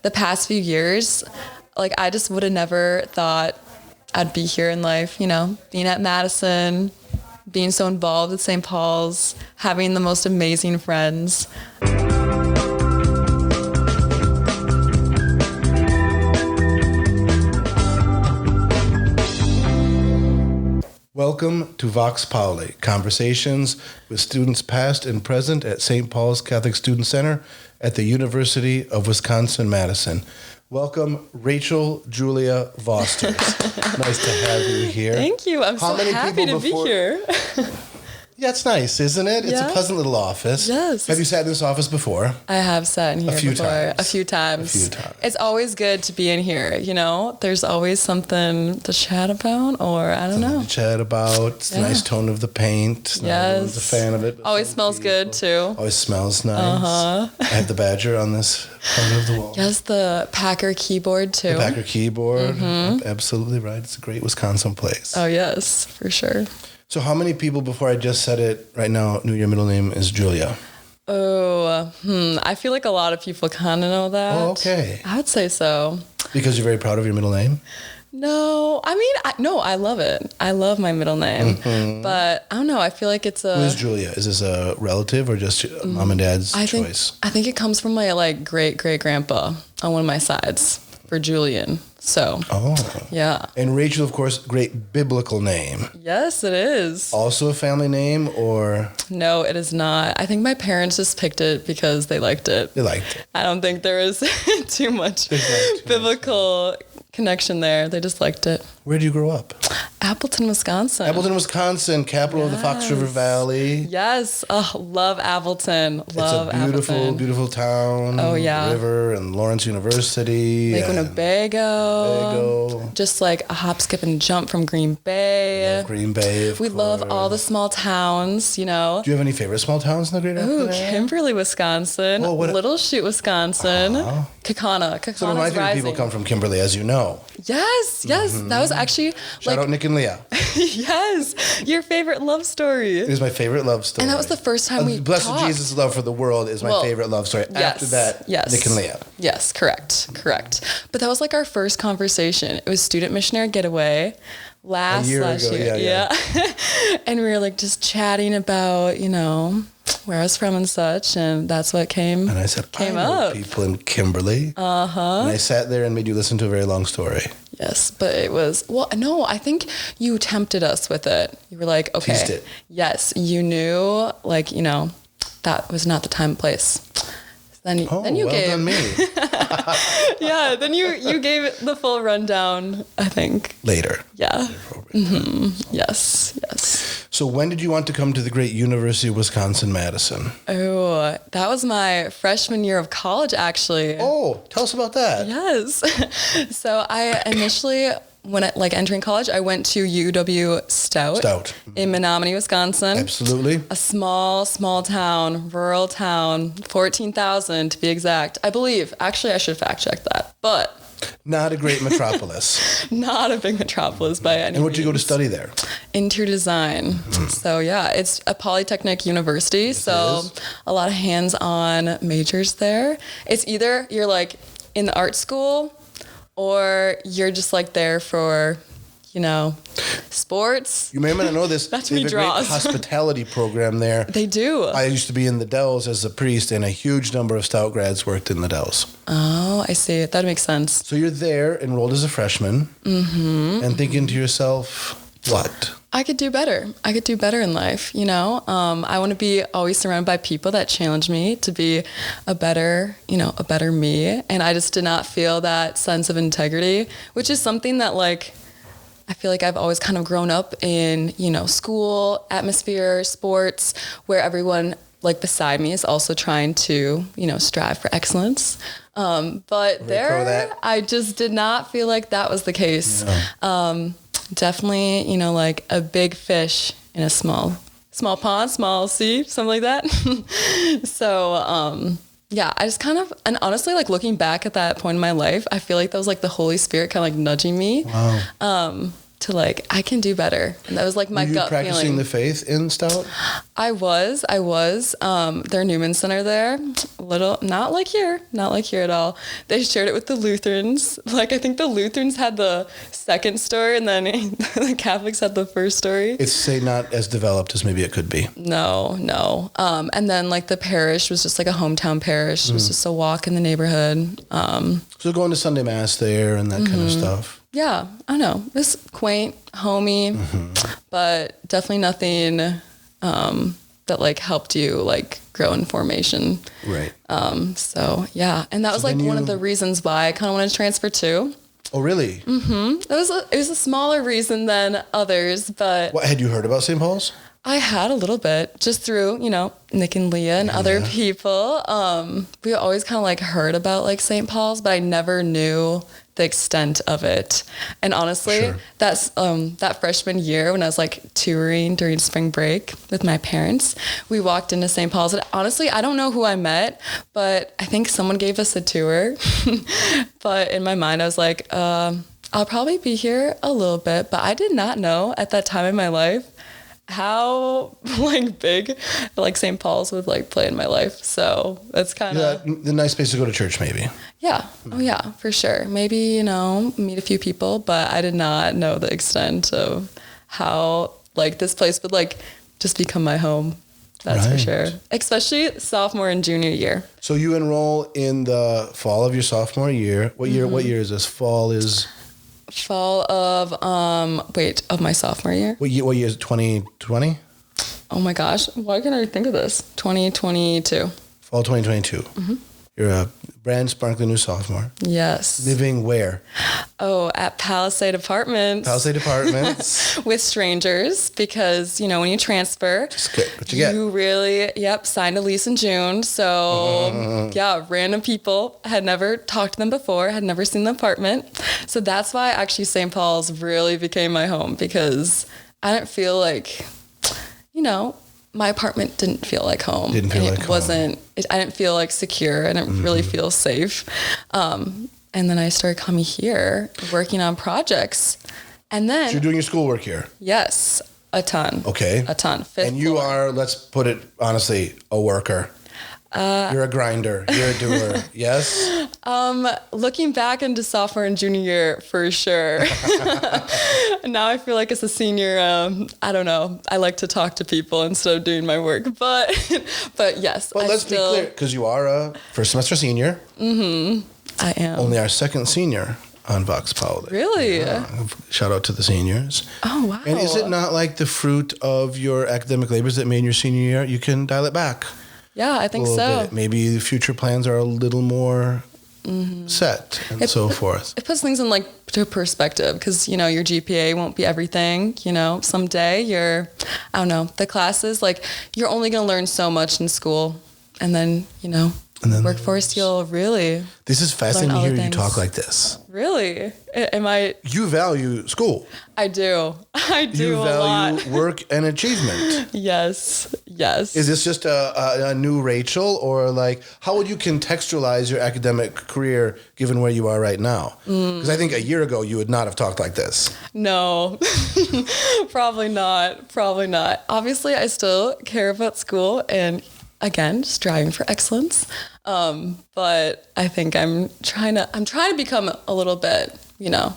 the past few years, like I just would have never thought I'd be here in life, being at Madison, being so involved with St. Paul's, having the most amazing friends. Welcome to Vox Pauli, conversations with students past and present at St. Paul's Catholic Student Center at the University of Wisconsin-Madison. Welcome, Rachel Julia Vosters. Nice to have you here. Thank you. I'm so happy to be here. Yeah, it's nice, isn't it? It's a pleasant little office. Yes. Have you sat in this office before? I have sat in here A few times. It's always good to be in here, There's always something to chat about, or I don't know. To chat about. It's the nice tone of the paint. Yes. Not everyone's a fan of it. Always smells good, too. Always smells nice. Uh-huh. I have the badger on this part of the wall. Yes, the Packer keyboard, too. The Packer keyboard. Mm-hmm. Absolutely right. It's a great Wisconsin place. Oh, yes, for sure. So how many people, before I just said it right now, knew your middle name is Julia? I feel like a lot of people kind of know that. Oh, okay. I would say so. Because you're very proud of your middle name? No, I mean, I love it. I love my middle name. Mm-hmm. But I don't know, I feel like it's a... Who is Julia? Is this a relative or just mom and dad's choice? I think it comes from my great-great-grandpa on one of my sides for Julian. So, yeah. And Rachel, of course, great biblical name. Yes, it is. Also a family name, or? No, it is not. I think my parents just picked it because they liked it. They liked it. I don't think there was too much biblical connection there. They just liked it. Where did you grow up? Appleton, Wisconsin. Appleton, Wisconsin, capital of the Fox River Valley. Yes. Oh, love Appleton. Love It's a beautiful, Appleton. Beautiful town. Oh, yeah. River and Lawrence University. Lake Winnebago. Just like a hop, skip, and jump from Green Bay. Love Green Bay, of We course. love all the small towns, Do you have any favorite small towns in the greater Appleton area? Kimberly, Wisconsin. Oh, Little Chute, Wisconsin. Kakana. Some of my favorite people come from Kimberly, as you know. Yes. Mm-hmm. That was actually... Shout out Nick and Leah. Yes. Your favorite love story. It is my favorite love story. And that was the first time we Blessed talked. Jesus' love for the world is my favorite love story. Yes, After that, yes. Nick and Leah. Yes, correct. But that was our first conversation. It was student missionary getaway last year. Yeah. And we were just chatting about, where I was from and such, and that's what came. And I said, I know people in Kimberly. And I sat there and made you listen to a very long story. Yes, but it was, no, I think you tempted us with it. You were like, okay. Teased it. Yes, you knew, that was not the time and place. Then you gave. Done me. Yeah, then you gave the full rundown, I think. Later. Yeah. Mm-hmm. Yes. So when did you want to come to the great University of Wisconsin-Madison? Oh, that was my freshman year of college, actually. Oh, tell us about that. Yes. So I initially, when entering college, I went to UW-Stout. In Menominee, Wisconsin. Absolutely. A small town, rural town, 14,000 to be exact. I believe. Actually, I should fact check that. But... Not a great metropolis. Not a big metropolis by any means. And what did you go to study there? Interior design. So yeah, it's a polytechnic university. Yes, so a lot of hands-on majors there. It's either you're in the art school or you're just there for, sports. You may or may not know this. That's they have a draws. great hospitality program there. They do. I used to be in the Dells as a priest, and a huge number of Stout grads worked in the Dells. Oh, I see. That makes sense. So you're there, enrolled as a freshman, and thinking to yourself, what? I could do better. I could do better in life, I want to be always surrounded by people that challenge me to be a better me. And I just did not feel that sense of integrity, which is something that I feel like I've always kind of grown up in, school, atmosphere, sports, where everyone beside me is also trying to, strive for excellence. But there, I just did not feel like that was the case. Yeah. Definitely, a big fish in a small pond, small sea, something like that. So, yeah, I just kind of, and honestly, looking back at that point in my life, I feel like that was the Holy Spirit kind of nudging me. Wow. To I can do better. And that was my gut feeling. Were you practicing the faith in Stout? I was. Their Newman Center there, not like here at all. They shared it with the Lutherans. Like, I think the Lutherans had the second story and then the Catholics had the first story. It's, say, not as developed as maybe it could be. No. And then like the parish was just like a hometown parish. It was just a walk in the neighborhood. So going to Sunday Mass there and that kind of stuff. Yeah, I don't know. It's quaint, homey, but definitely nothing that like helped you like grow in formation. Right. So yeah, and that was like one of the reasons why I kind of wanted to transfer too. Oh, really? Mm-hmm. It was a smaller reason than others, but... What, had you heard about St. Paul's? I had a little bit, just through, Nick and Leah and other people. We always kind of like heard about like St. Paul's, but I never knew the extent of it. And honestly, that's that freshman year when I was like touring during spring break with my parents, we walked into St. Paul's. And honestly, I don't know who I met, but I think someone gave us a tour. But in my mind, I was like, I'll probably be here a little bit, but I did not know at that time in my life how like big like St. Paul's would like play in my life. So that's kind of the nice place to go to church, maybe. Yeah. Oh yeah, for sure. Maybe, meet a few people, but I did not know the extent of how like this place would like just become my home. That's for sure. Especially sophomore and junior year. So you enroll in the fall of your sophomore year. What year is this? Fall of of my sophomore year. What year is it? 2020? Oh my gosh, why can't I think of this? 2022. Fall 2022. Mm-hmm. You're a brand sparkling new sophomore. Yes. Living where? Oh, at Palisade Apartments. Palisade Apartments. With strangers, because, when you transfer, just get what you get. You really, signed a lease in June. So, random people. Had never talked to them before, had never seen the apartment. So that's why actually St. Paul's really became my home, because I didn't feel like, my apartment didn't feel like home. I didn't feel like secure. I didn't really feel safe. And then I started coming here, working on projects. And then... So you're doing your schoolwork here? Yes, a ton. Okay. A ton. And you are, let's put it honestly, a worker. You're a grinder. You're a doer. Yes? Looking back into sophomore and junior year, for sure. Now I feel like as a senior, I don't know. I like to talk to people instead of doing my work. But yes. Well, let's be clear, because you are a first semester senior. Mm-hmm. I am. Only our second senior on Vox Pauli. Really? Shout out to the seniors. Oh, wow. And is it not like the fruit of your academic labors that made your senior year? You can dial it back. Yeah, I think so. Bit. Maybe the future plans are a little more set and so forth. It puts things in like to perspective, because, your GPA won't be everything. Someday the classes, like you're only going to learn so much in school. And then, workforce, you'll really... This is fascinating to hear you talk like this. Really? Am I... You value school. I do. You value work and achievement. Yes. Is this just a new Rachel, or like, how would you contextualize your academic career given where you are right now? Because I think a year ago you would not have talked like this. No, probably not. Obviously, I still care about school and, again, striving for excellence. But I think I'm trying to become a little bit,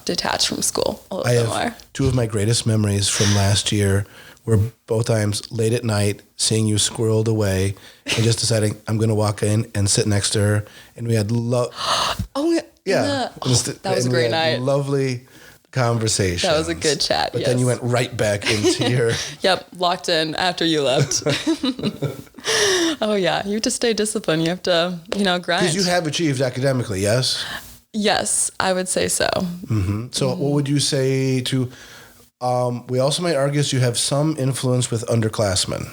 detached from school a little bit more. I have two of my greatest memories from last year were both times late at night, seeing you squirreled away and just deciding I'm going to walk in and sit next to her. And we had that was a great night. Lovely conversation. That was a good chat. But then you went right back into your... Yep, locked in after you left. Oh yeah, you have to stay disciplined. You have to, grind. Because you have achieved academically, yes? Yes, I would say so. Mm-hmm. So what would you say to... we also might argue you have some influence with underclassmen.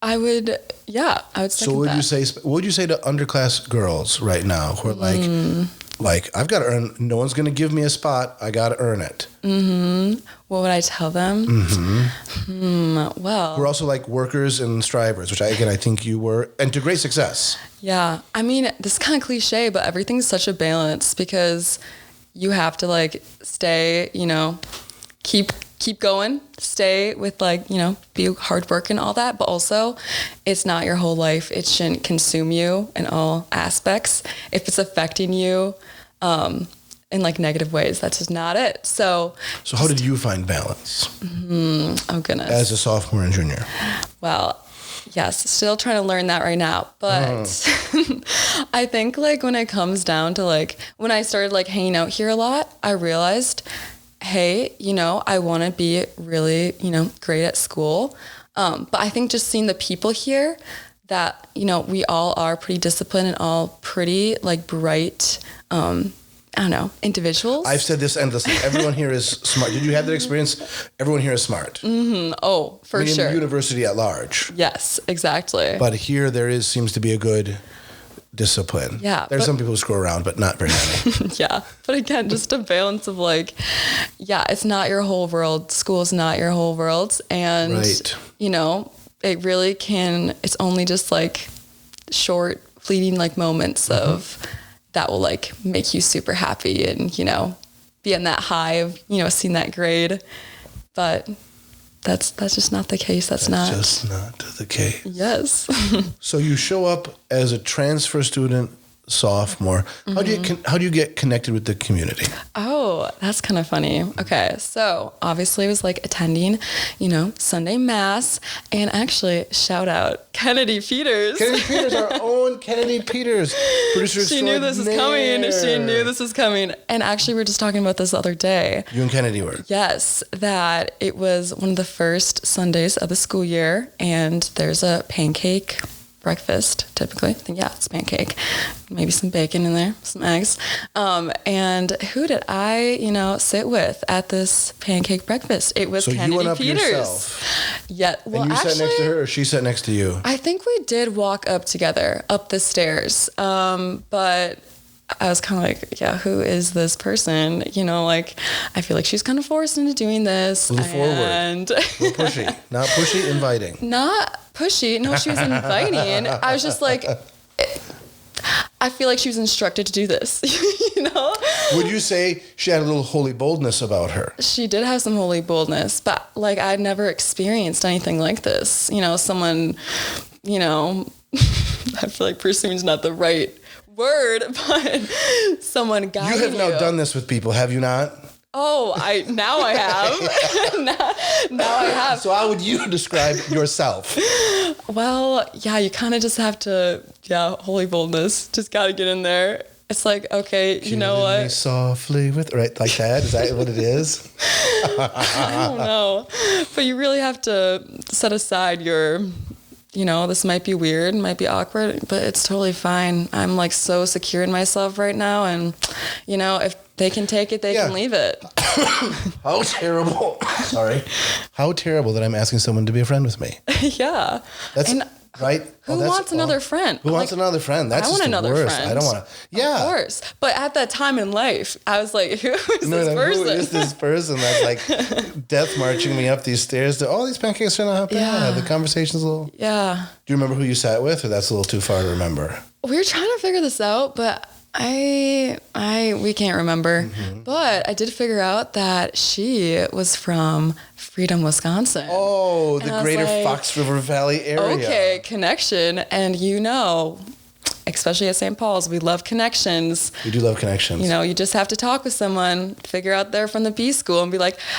I would say. So what would you say to underclass girls right now who are like, I've got to earn, no one's going to give me a spot, I got to earn it. Mm-hmm. What would I tell them? Mm-hmm. Well. We're also like workers and strivers, which I think you were, and to great success. Yeah. I mean, this is kind of cliche, but everything's such a balance, because you have to like stay, keep keep going, stay with be hard work and all that, but also it's not your whole life. It shouldn't consume you in all aspects. If it's affecting you in negative ways, that's just not it. So how did you find balance? Oh goodness. As a sophomore and junior? Well, yes, still trying to learn that right now. But I think when it comes down to when I started hanging out here a lot, I realized, hey, I want to be really, great at school. But I think just seeing the people here that, we all are pretty disciplined and all pretty bright, I don't know, individuals. I've said this endlessly. Everyone here is smart. Did you have that experience? Everyone here is smart. Mm-hmm. Oh, for sure. In the university at large. Yes, exactly. But here seems to be a good discipline. Yeah. There's some people who screw around, but not very many. Yeah. But again, just a balance of it's not your whole world. School's not your whole world. And, right. It really it's only just short, fleeting moments of that will make you super happy and, be in that high of, seeing that grade. But that's just not the case. That's just not the case. Yes. So you show up as a transfer student, sophomore. How do you get connected with the community? Oh, that's kind of funny. Okay, so obviously I was attending, Sunday Mass, and actually shout out Kennedy Peters. Kennedy Peters, our own Kennedy Peters, producer She knew this was coming. She knew this was coming. And actually, we were just talking about this the other day. You and Kennedy were? Yes, that it was one of the first Sundays of the school year, and there's a pancake breakfast, typically. I think, it's pancake. Maybe some bacon in there, some eggs. And who did I, sit with at this pancake breakfast? It was Kennedy you went up Peters. Yourself. Yeah. Well, and you sat next to her, or she sat next to you? I think we did walk up together, up the stairs. But I was kind of who is this person? I feel she's kind of forced into doing this. A little forward. A little pushy. Not pushy, inviting. Not pushy. No, she was inviting. I was just I feel she was instructed to do this, Would you say she had a little holy boldness about her? She did have some holy boldness, but I'd never experienced anything like this. Someone, I feel pursuing's not the right word, but someone guiding you. You have now done this with people, have you not? Oh, now I have. now I have. So how would you describe yourself? Well, you kind of just have to, holy boldness. Just got to get in there. It's okay, you know what? Me softly with, right, like that? Is that what it is? I don't know. But you really have to set aside your, this might be weird, might be awkward, but it's totally fine. I'm so secure in myself right now. And, if they can take it, they can leave it. How terrible. Sorry. How terrible that I'm asking someone to be a friend with me. Yeah. That's right. Who wants another friend? Who wants another friend? That's I want another worst. friend. I don't want to. Yeah. Of course. But at that time in life, I was who is this person? Who is this person that's death marching me up these stairs? All these pancakes are not bad. The conversation's a little. Yeah. Do you remember who you sat with, or that's a little too far to remember? We were trying to figure this out, but we can't remember. Mm-hmm. But I did figure out that she was from Freedom, Wisconsin. Oh, the greater Fox River Valley area. Okay, connection. And especially at St. Paul's, we love connections. We do love connections. You just have to talk with someone, figure out they're from the B school and be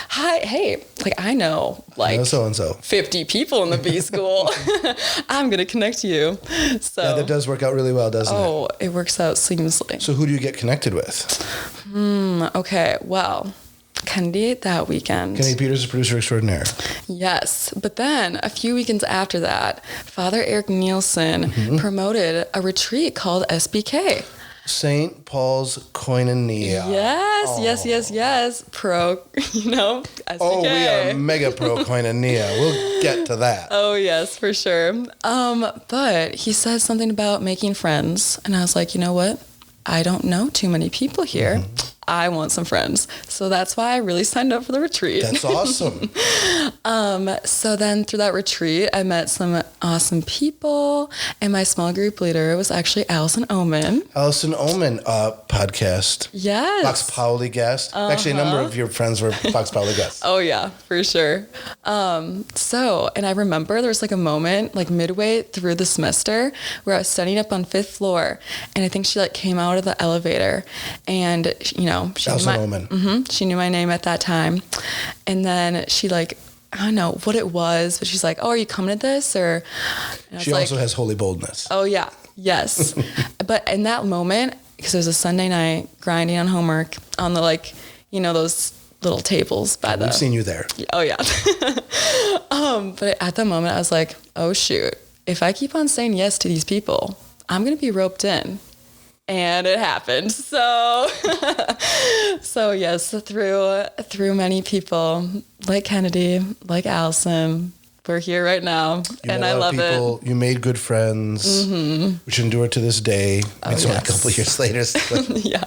hi, hey, I know so-and-so. 50 people in the B school. I'm going to connect you. So yeah, that does work out really well, doesn't it? Oh, it works out seamlessly. So who do you get connected with? Okay, well, Kennedy that weekend. Kennedy Peters is producer extraordinaire. Yes. But then a few weekends after that, Father Eric Nielsen promoted a retreat called SBK. St. Paul's Koinonia. Yes. Pro, SBK. Oh, we are mega pro Koinonia. We'll get to that. Oh, yes, for sure. But he said something about making friends. And I was you know what? I don't know too many people here. I want some friends. So that's why I really signed up for the retreat. That's awesome. So then through that retreat, I met some awesome people, and my small group leader was actually Allison Oman. Allison Oman, podcast. Yes. Fox Pauli guest. Actually, a number of your friends were Fox Pauli guests. Oh yeah, for sure. And I remember there was like a moment like midway through the semester where I was standing up on 5th floor, and I think she like came out of the elevator, and she knew my name at that time. And then she like, I don't know what it was, but she's like, "Oh, are you coming to this?" Or she also has holy boldness. Oh yeah, yes. But in that moment, because it was a Sunday night, grinding on homework on the like, those little tables by the. We've seen you there. Oh yeah. But at the moment, I was like, "Oh shoot! If I keep on saying yes to these people, I'm gonna be roped in." And it happened. So yes, through many people like Kennedy, like Allison, we're here right now, and I love it. You made good friends, which endure to this day. It's only a couple of years later. Yeah,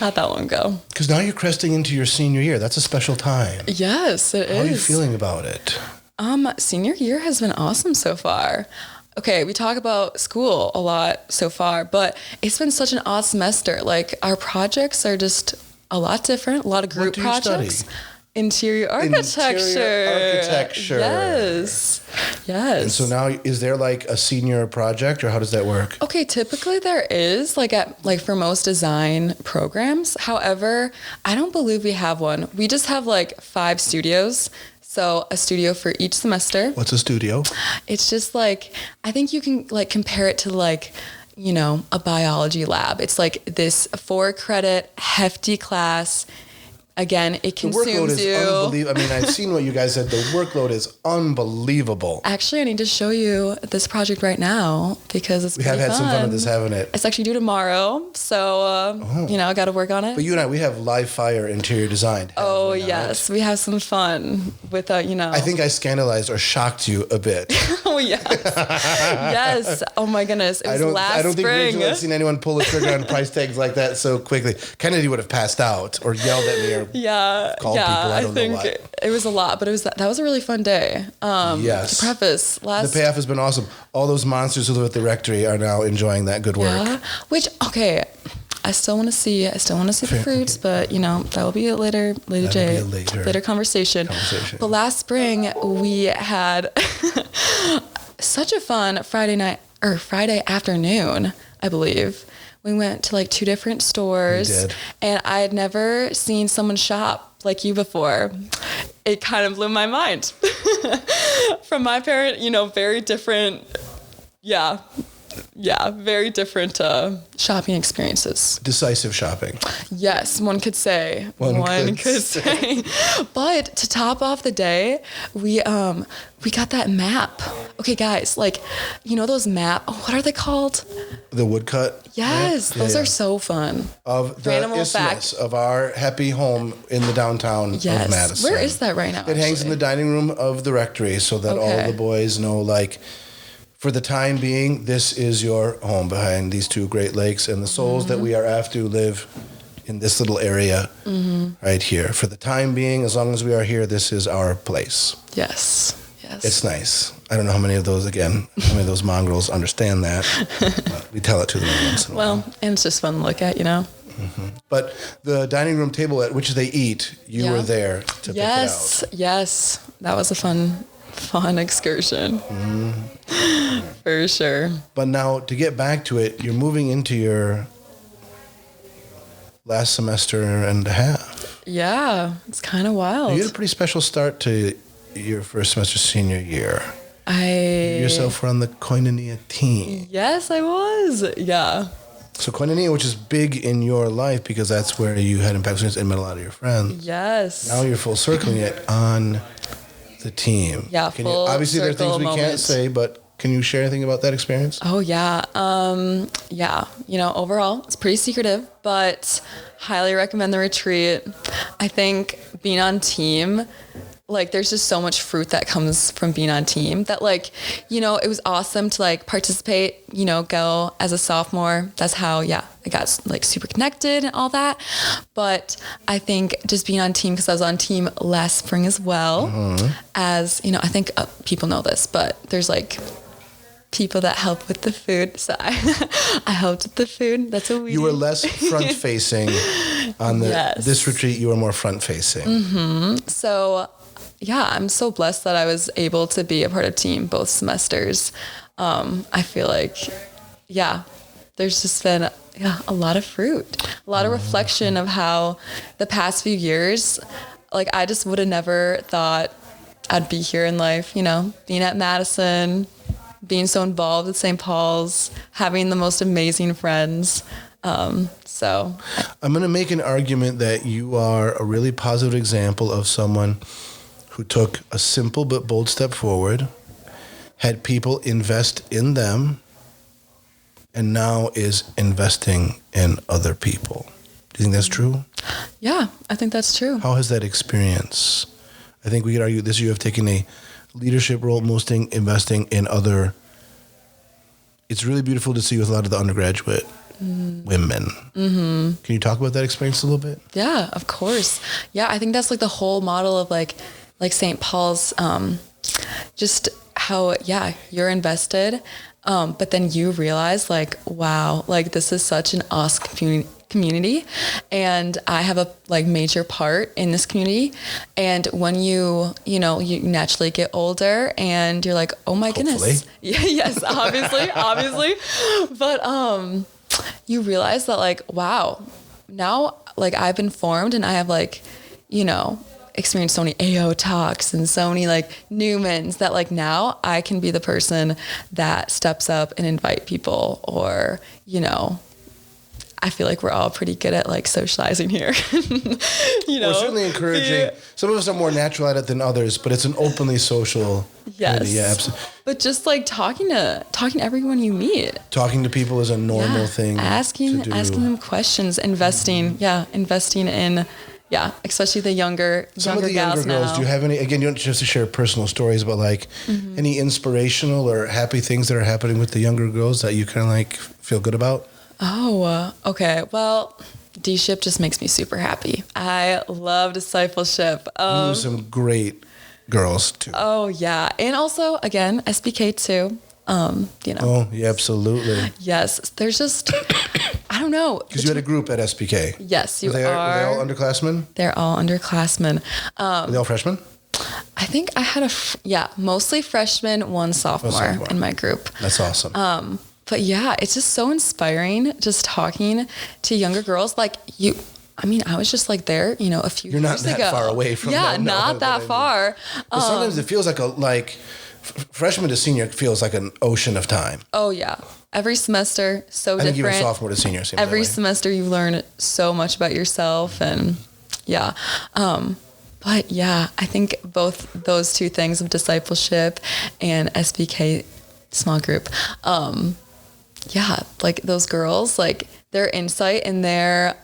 not that long ago. Because now you're cresting into your senior year. That's a special time. Yes, it is. How are you feeling about it? Senior year has been awesome so far. Okay, we talk about school a lot so far, but it's been such an odd semester. Like, our projects are just a lot different, a lot of group projects. Study? Interior architecture. Yes. And so now, is there like a senior project, or how does that work? Okay, typically there is, for most design programs. However, I don't believe we have one. We just have like 5 studios. So a studio for each semester. What's a studio? It's just like, I think you can like compare it to like, a biology lab. It's like this 4-credit hefty class. Again, it consumes you. The workload is unbelievable. I mean, I've seen what you guys said. The workload is unbelievable. Actually, I need to show you this project right now because it's pretty fun. We have had some fun with this, haven't it? It's actually due tomorrow. So, I got to work on it. But you and I, we have live fire interior design. Oh, yes. Right? We have some fun with, I think I scandalized or shocked you a bit. Oh, yes. Yes. Oh, my goodness. It was last spring. I don't think Rachel has seen anyone pull a trigger on price tags like that so quickly. Kennedy would have passed out or yelled at me or called people. I think it was a lot, but that was a really fun day. Yes. To preface, the payoff has been awesome. All those monsters who live at the rectory are now enjoying that good work. Yeah. Which, okay, I still want to see the fruits, but that will be a later conversation. But last spring we had such a fun Friday afternoon, I believe. We went to like 2 different stores. We did. And I had never seen someone shop like you before. It kind of blew my mind. From my parent, very different. Yeah, very different shopping experiences. Decisive shopping. Yes, one could say. One could say. But to top off the day, we got that map. Okay, guys, those what are they called? The woodcut? Yes, those are so fun. Of the isthmus of our happy home in the downtown of Madison. Where is that right now? It hangs in the dining room of the rectory so that all the boys know, for the time being, this is your home behind these 2 Great Lakes, and the souls that we are after live in this little area right here. For the time being, as long as we are here, this is our place. Yes. It's nice. I don't know how many of those mongrels understand that, but we tell it to them once in a while. Well, and it's just fun to look at, But the dining room table at which they eat, you were there to pick it out. Yes. That was a fun excursion. For sure. But now, to get back to it, you're moving into your last semester and a half. Yeah, it's kind of wild. You had a pretty special start to your first semester senior year. You yourself were on the Koinonia team. Yes, I was. Yeah. So Koinonia, which is big in your life because that's where you had impact students and met a lot of your friends. Yes. Now you're full circling it on the team. Yeah, obviously there are things we can't say, but can you share anything about that experience? Oh, yeah. Overall, it's pretty secretive, but highly recommend the retreat. I think being on team like there's just so much fruit that comes from being on team that like, you know, it was awesome to like participate, you know, go as a sophomore. That's how, I got like super connected and all that. But I think just being on team, because I was on team last spring as well, as, you know, I think people know this, but there's like people that help with the food. So I helped with the food. That's what we You were less front facing on this retreat. You were more front facing. So I'm so blessed that I was able to be a part of team both semesters. I feel like, there's just been a lot of fruit, a lot of reflection of how the past few years, like I just would have never thought I'd be here in life, you know, being at Madison, being so involved at St. Paul's, having the most amazing friends. So I'm going to make an argument that you are a really positive example of someone who took a simple but bold step forward, had people invest in them, and now is investing in other people. Do you think that's true? Yeah, I think that's true. How has that experience? I think we could argue this, you have taken a leadership role, mostly investing in other. It's really beautiful to see with a lot of the undergraduate women. Can you talk about that experience a little bit? Yeah, of course. Yeah, I think that's like the whole model of like St. Paul's, just how, you're invested. But then you realize like, wow, like this is such an awesome community, and I have a like major part in this community. And when you naturally get older and you're like, oh my goodness. Yeah, yes, obviously. But, you realize that like, wow, now like I've been formed and I have like, you know, experienced so many AO talks and so many like Newmans that like now I can be the person that steps up and invite people, or, you know, I feel like we're all pretty good at like socializing here. You know, we're certainly encouraging. Some of us are more natural at it than others, but it's an openly social. Yes. Yeah, absolutely. But just like talking to everyone you meet. Talking to people is a normal thing. Asking them questions, investing in, especially the younger Some of the gals younger girls, now. do you have any, again, you don't just have to share personal stories, but like any inspirational or happy things that are happening with the younger girls that you kind of like feel good about? Oh, okay. Well, D-Ship just makes me super happy. I love discipleship. Some great girls too. Oh yeah. And also again, SBK too. You know. Oh yeah, absolutely. Yes. There's just, I don't know. Because you had a group at SBK. Yes, you Were they all underclassmen? They're all underclassmen. Were they all freshmen? I think I had mostly freshmen, one sophomore in my group. That's awesome. But yeah, it's just so inspiring just talking to younger girls like you. I mean, I was just like there, you know, a few years ago. You're not that far away from them. Yeah, not that far. But sometimes it feels like freshman to senior feels like an ocean of time. Oh yeah. Every semester, so different. I think even sophomore to senior seems Every that way. semester you learn so much about yourself, and yeah. But yeah, I think both those two things of discipleship and SBK small group, like those girls, like their insight and their,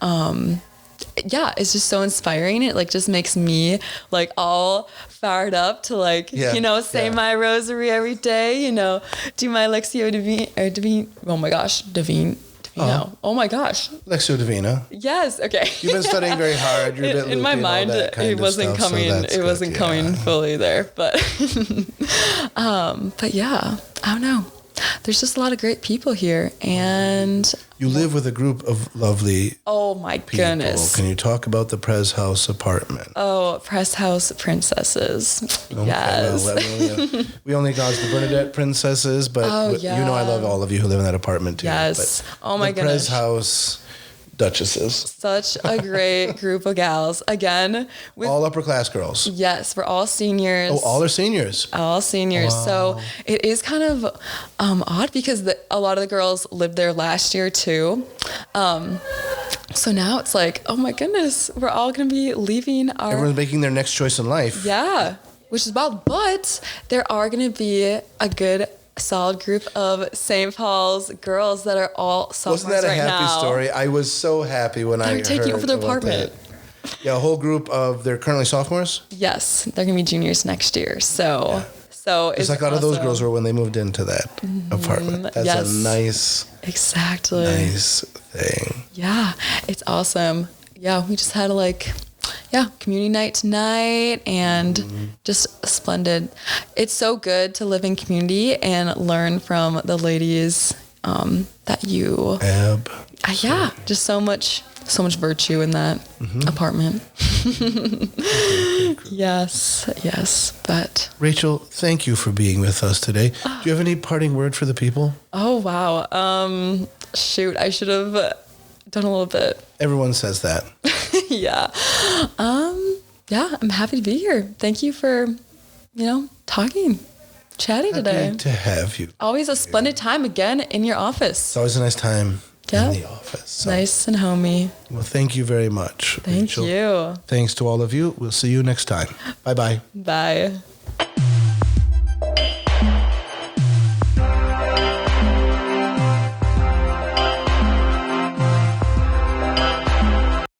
it's just so inspiring. It like just makes me like all fired up to like, say my rosary every day, you know, do my Lectio Divina. Oh my gosh, Divino. Oh my gosh. Lectio Divina. Yes. Okay. You've been studying very hard. You're a bit in my mind, it wasn't coming. It wasn't coming fully there, but but yeah, I don't know. There's just a lot of great people here, and you live with a group of lovely. Oh my goodness! Can you talk about the Press House apartment? Oh, Press House princesses. Okay, yes. Well, we only acknowledge the Bernadette princesses, but you know I love all of you who live in that apartment too. Yes. But oh my goodness. Press House duchesses. Such a great group of gals. Again, all upper class girls. Yes, we're all seniors. Oh, all are seniors. All seniors. Wow. So it is kind of odd because a lot of the girls lived there last year too. So now it's like, oh my goodness, we're all going to be leaving Everyone's making their next choice in life. Yeah, which is wild. But there are going to be a good solid group of St. Paul's girls that are all sophomores right now. Wasn't that a happy story? I was so happy when I heard taking over the apartment. Yeah, a whole group of, they're currently sophomores? Yes, they're gonna be juniors next year. So It's like a lot of those girls were when they moved into that apartment. That's a nice thing. Yeah, it's awesome. Yeah, we just had community night tonight and just splendid. It's so good to live in community and learn from the ladies that you. Just so much virtue in that apartment. Yes. But Rachel, thank you for being with us today. Do you have any parting word for the people? Oh, wow. Shoot, I should have done a little bit. Everyone says that. Yeah. I'm happy to be here. Thank you for, chatting today. Happy to have you. Always a splendid time again in your office. It's always a nice time in the office. So. Nice and homey. Well, thank you very much, Thank Rachel. you. Thanks to all of you. We'll see you next time. Bye-bye. Bye.